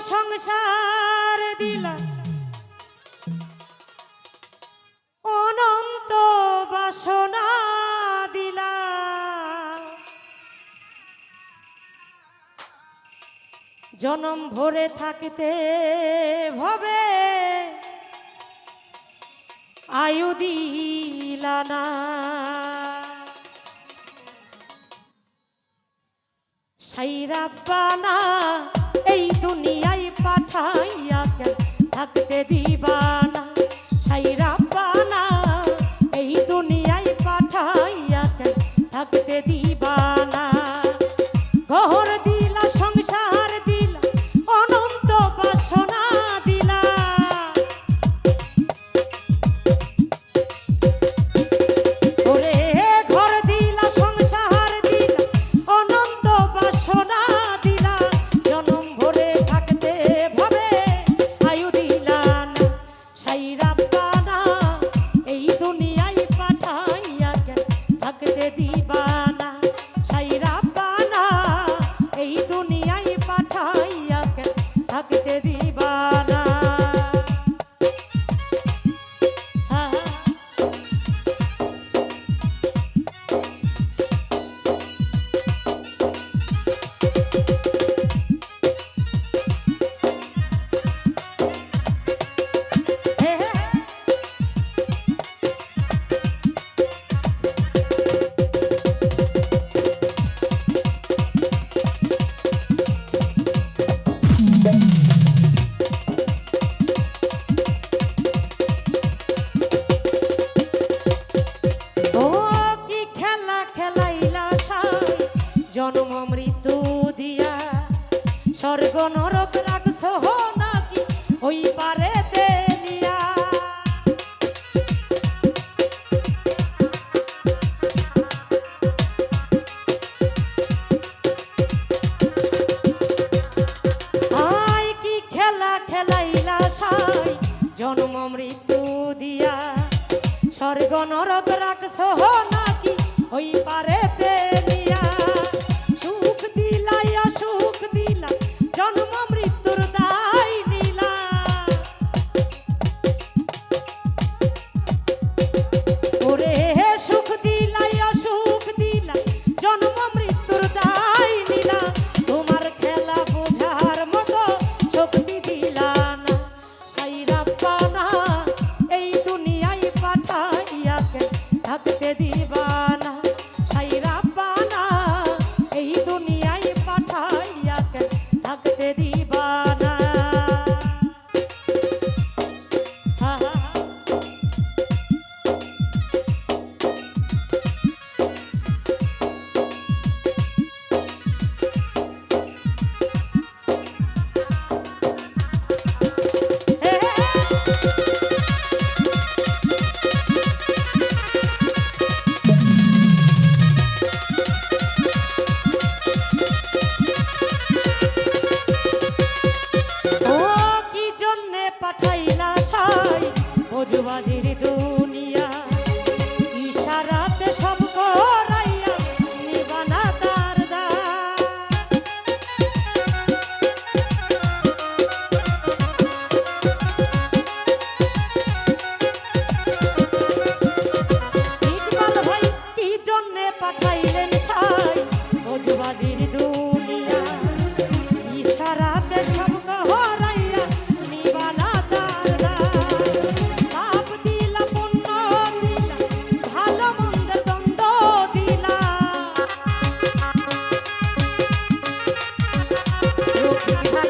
সংসার দিলা অনন্ত বাসনা দিলা জনম ভরে থাকিতে ভবে আয়ু দিলা না সাইরাব্বানা এই দুনিয়ায় পাঠাইয়া কেন থাকতে দিবানা সাইরাব্বানা এই দুনিয়ায় পাঠাইয়া কেন থাকতে দিবানা ঘর দিলা সংসার দিলা অনন্ত বাসনা দিলা ওরে ঘর দিলা সংসার দিলা অনন্ত বাসনা দিলা জনম ভরে থাকতে ভাবে আয়ু দিলা না সাইরাব্বানা এই দুনিয়ায় পাঠাইয়া কেন থাকতে দিবানা সাইরাব্বানা এই দুনিয়ায় পাঠাইয়া কেন থাকতে দিবানা জন্ম মৃত্যু দিয়া স্বর্গ নরক রাখছ নাকি ওই পারেতে নিয়া আয় কি খেলা খেলাইলা সাই জন্ম মৃত্যু দিয়া স্বর্গ নরক রাখছ নাকি ওই পারেতে নিয়া সুখ দিলা সুখ দিলা জন্ম মৃত্যুর দায় নিলা ওরে সুখ দিলা সুখ দিলা জন্ম মৃত্যুর দায় নিলা তোমার খেলা বোঝার মতো শক্তি দিলা না সাইরাব্বানা এই দুনিয়ায় পাঠাইয়া কেন থাকতে দিবানা সাইরাব্বানা এই দুনিয়ায় পাঠাইয়া কেন থাকতে দিবানা পাঠাইলা সাই ভোজবাজির দুনিয়া ইশারাতে সব করাইয়া নিবানা তার ইকবাল ভাই কি জন্যে পাঠাইলেন সাই ভোজবাজির দুনিয়া ইশারাতে সব করাইয়া নিবানা পাপ দিলা পুণ্য দিলা ভালো মন্দের দ্বন্দ্ব দিলা রফিক ভাই